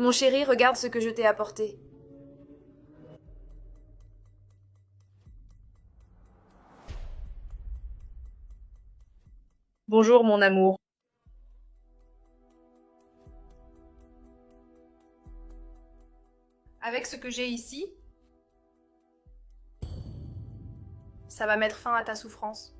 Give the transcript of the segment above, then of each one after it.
Mon chéri, regarde ce que je t'ai apporté. Bonjour, mon amour. Avec ce que j'ai ici, ça va mettre fin à ta souffrance.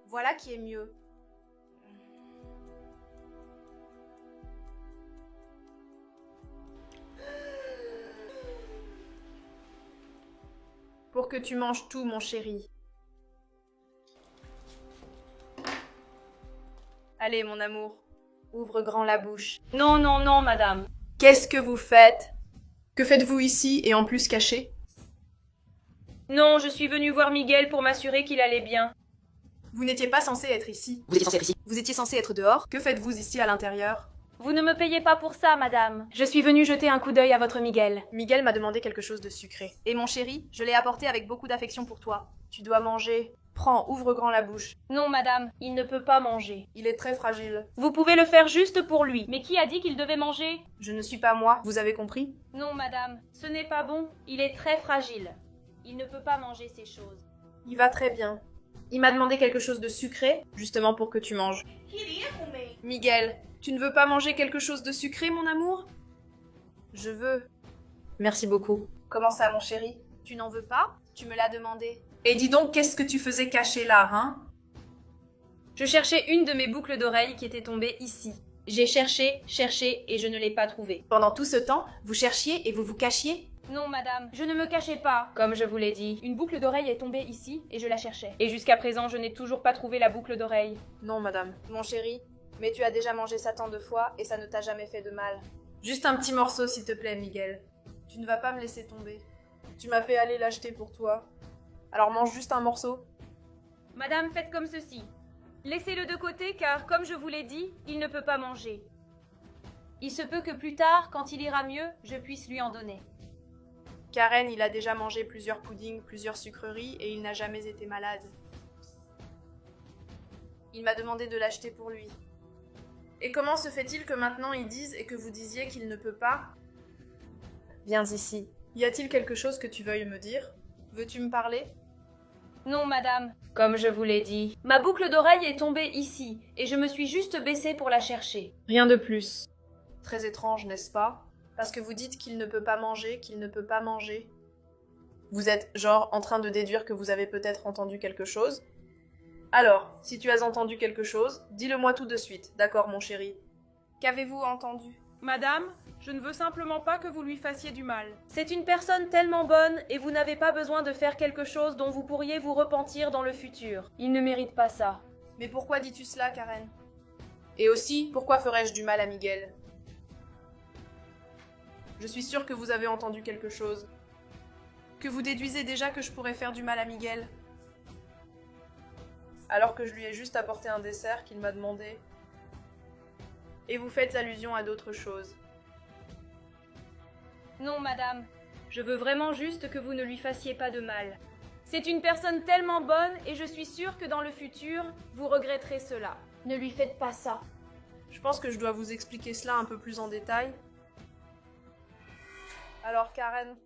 Voilà qui est mieux. Pour que tu manges tout, mon chéri. Allez, mon amour, ouvre grand la bouche. Non, non, non, madame. Qu'est-ce que vous faites? Que faites-vous ici et en plus caché? Non, je suis venue voir Miguel pour m'assurer qu'il allait bien. Vous n'étiez pas censé être ici. Vous étiez censé être ici. Vous étiez censé être dehors. Que faites-vous ici à l'intérieur? Vous ne me payez pas pour ça, madame. Je suis venue jeter un coup d'œil à votre Miguel. Miguel m'a demandé quelque chose de sucré. Et mon chéri, je l'ai apporté avec beaucoup d'affection pour toi. Tu dois manger. Prends, ouvre grand la bouche. Non, madame, il ne peut pas manger. Il est très fragile. Vous pouvez le faire juste pour lui. Mais qui a dit qu'il devait manger? Je ne suis pas moi, vous avez compris? Non, madame, ce n'est pas bon. Il est très fragile. Il ne peut pas manger ces choses. Il va très bien. Il m'a demandé quelque chose de sucré, justement pour que tu manges. Miguel, tu ne veux pas manger quelque chose de sucré, mon amour? Je veux. Merci beaucoup. Comment ça, mon chéri? Tu n'en veux pas? Tu me l'as demandé. Et dis donc, qu'est-ce que tu faisais caché là, hein? Je cherchais une de mes boucles d'oreilles qui était tombée ici. J'ai cherché, cherché et je ne l'ai pas trouvée. Pendant tout ce temps, vous cherchiez et vous vous cachiez? Non, madame, je ne me cachais pas. Comme je vous l'ai dit, une boucle d'oreille est tombée ici et je la cherchais. Et jusqu'à présent, je n'ai toujours pas trouvé la boucle d'oreille. Non, madame. Mon chéri, mais tu as déjà mangé ça tant de fois et ça ne t'a jamais fait de mal. Juste un petit morceau, s'il te plaît, Miguel. Tu ne vas pas me laisser tomber. Tu m'as fait aller l'acheter pour toi. Alors mange juste un morceau. Madame, faites comme ceci. Laissez-le de côté car, comme je vous l'ai dit, il ne peut pas manger. Il se peut que plus tard, quand il ira mieux, je puisse lui en donner. Karen, il a déjà mangé plusieurs puddings, plusieurs sucreries et il n'a jamais été malade. Il m'a demandé de l'acheter pour lui. Et comment se fait-il que maintenant ils disent et que vous disiez qu'il ne peut pas? Viens ici. Y a-t-il quelque chose que tu veuilles me dire? Veux-tu me parler? Non, madame. Comme je vous l'ai dit, ma boucle d'oreille est tombée ici et je me suis juste baissée pour la chercher. Rien de plus. Très étrange, n'est-ce pas? Parce que vous dites qu'il ne peut pas manger, qu'il ne peut pas manger. Vous êtes, genre, en train de déduire que vous avez peut-être entendu quelque chose? Alors, si tu as entendu quelque chose, dis-le-moi tout de suite, d'accord, mon chéri? Qu'avez-vous entendu? Madame, je ne veux simplement pas que vous lui fassiez du mal. C'est une personne tellement bonne et vous n'avez pas besoin de faire quelque chose dont vous pourriez vous repentir dans le futur. Il ne mérite pas ça. Mais pourquoi dis-tu cela, Karen? Et aussi, pourquoi ferais-je du mal à Miguel? Je suis sûre que vous avez entendu quelque chose. Que vous déduisez déjà que je pourrais faire du mal à Miguel. Alors que je lui ai juste apporté un dessert qu'il m'a demandé. Et vous faites allusion à d'autres choses. Non, madame. Je veux vraiment juste que vous ne lui fassiez pas de mal. C'est une personne tellement bonne et je suis sûre que dans le futur, vous regretterez cela. Ne lui faites pas ça. Je pense que je dois vous expliquer cela un peu plus en détail. Alors Karen,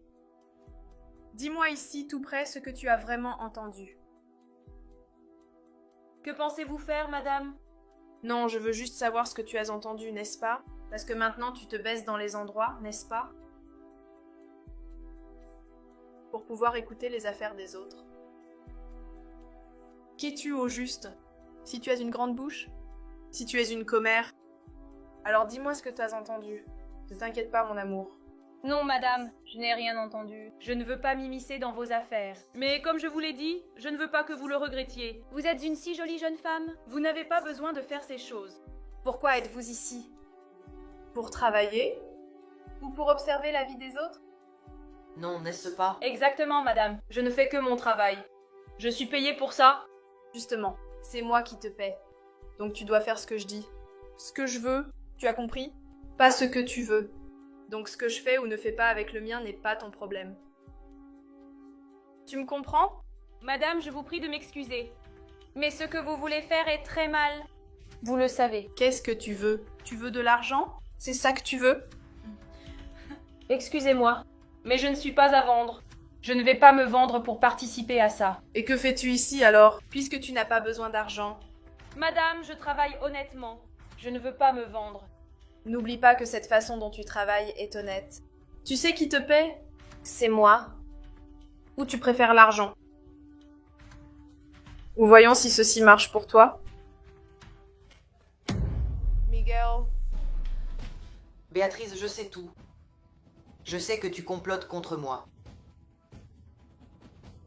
dis-moi ici tout près ce que tu as vraiment entendu. Que pensez-vous faire, madame? Non, je veux juste savoir ce que tu as entendu, n'est-ce pas? Parce que maintenant tu te baisses dans les endroits, n'est-ce pas? Pour pouvoir écouter les affaires des autres. Qu'es-tu au juste? Si tu as une grande bouche? Si tu es une commère? Alors dis-moi ce que tu as entendu. Ne t'inquiète pas, mon amour. Non, madame, je n'ai rien entendu. Je ne veux pas m'immiscer dans vos affaires. Mais comme je vous l'ai dit, je ne veux pas que vous le regrettiez. Vous êtes une si jolie jeune femme. Vous n'avez pas besoin de faire ces choses. Pourquoi êtes-vous ici? Pour travailler? Ou pour observer la vie des autres? Non, n'est-ce pas? Exactement, madame. Je ne fais que mon travail. Je suis payée pour ça. Justement, c'est moi qui te paie. Donc tu dois faire ce que je dis. Ce que je veux, tu as compris? Pas ce que tu veux. Donc ce que je fais ou ne fais pas avec le mien n'est pas ton problème. Tu me comprends? Madame, je vous prie de m'excuser. Mais ce que vous voulez faire est très mal. Vous le savez. Qu'est-ce que tu veux? Tu veux de l'argent? C'est ça que tu veux? Excusez-moi, mais je ne suis pas à vendre. Je ne vais pas me vendre pour participer à ça. Et que fais-tu ici alors, puisque tu n'as pas besoin d'argent? Madame, je travaille honnêtement. Je ne veux pas me vendre. N'oublie pas que cette façon dont tu travailles est honnête. Tu sais qui te paie? C'est moi. Ou tu préfères l'argent? Ou voyons si ceci marche pour toi. Miguel. Béatrice, je sais tout. Je sais que tu complotes contre moi.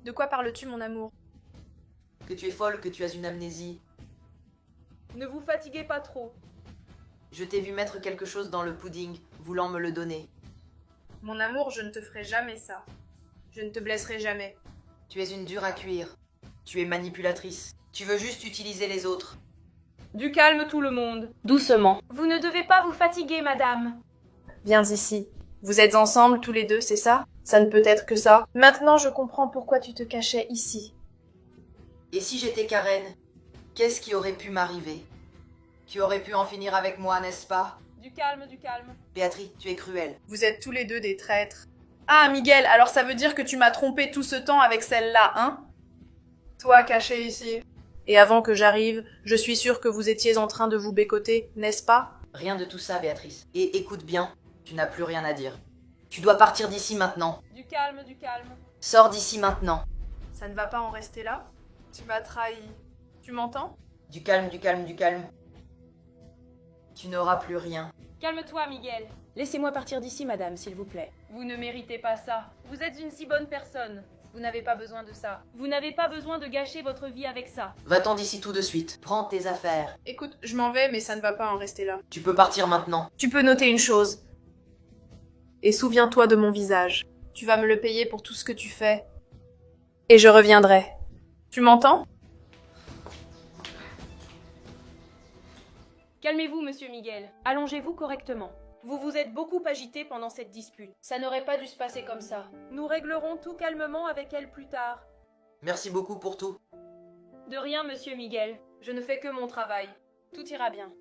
De quoi parles-tu, mon amour? Que tu es folle, que tu as une amnésie. Ne vous fatiguez pas trop. Je t'ai vu mettre quelque chose dans le pudding, voulant me le donner. Mon amour, je ne te ferai jamais ça. Je ne te blesserai jamais. Tu es une dure à cuire. Tu es manipulatrice. Tu veux juste utiliser les autres. Du calme tout le monde. Doucement. Vous ne devez pas vous fatiguer, madame. Viens ici. Vous êtes ensemble tous les deux, c'est ça? Ça ne peut être que ça. Maintenant, je comprends pourquoi tu te cachais ici. Et si j'étais Karen, qu'est-ce qui aurait pu m'arriver? Tu aurais pu en finir avec moi, n'est-ce pas? Du calme, du calme. Béatrice, tu es cruelle. Vous êtes tous les deux des traîtres. Ah, Miguel, alors ça veut dire que tu m'as trompé tout ce temps avec celle-là, hein? Toi, caché ici. Et avant que j'arrive, je suis sûre que vous étiez en train de vous bécoter, n'est-ce pas? Rien de tout ça, Béatrice. Et écoute bien, tu n'as plus rien à dire. Tu dois partir d'ici maintenant. Du calme, du calme. Sors d'ici maintenant. Ça ne va pas en rester là? Tu m'as trahi. Tu m'entends? Du calme, du calme, du calme. Tu n'auras plus rien. Calme-toi, Miguel. Laissez-moi partir d'ici, madame, s'il vous plaît. Vous ne méritez pas ça. Vous êtes une si bonne personne. Vous n'avez pas besoin de ça. Vous n'avez pas besoin de gâcher votre vie avec ça. Va-t'en d'ici tout de suite. Prends tes affaires. Écoute, je m'en vais, mais ça ne va pas en rester là. Tu peux partir maintenant. Tu peux noter une chose. Et souviens-toi de mon visage. Tu vas me le payer pour tout ce que tu fais. Et je reviendrai. Tu m'entends? Calmez-vous, monsieur Miguel. Allongez-vous correctement. Vous vous êtes beaucoup agité pendant cette dispute. Ça n'aurait pas dû se passer comme ça. Nous réglerons tout calmement avec elle plus tard. Merci beaucoup pour tout. De rien, monsieur Miguel. Je ne fais que mon travail. Tout ira bien.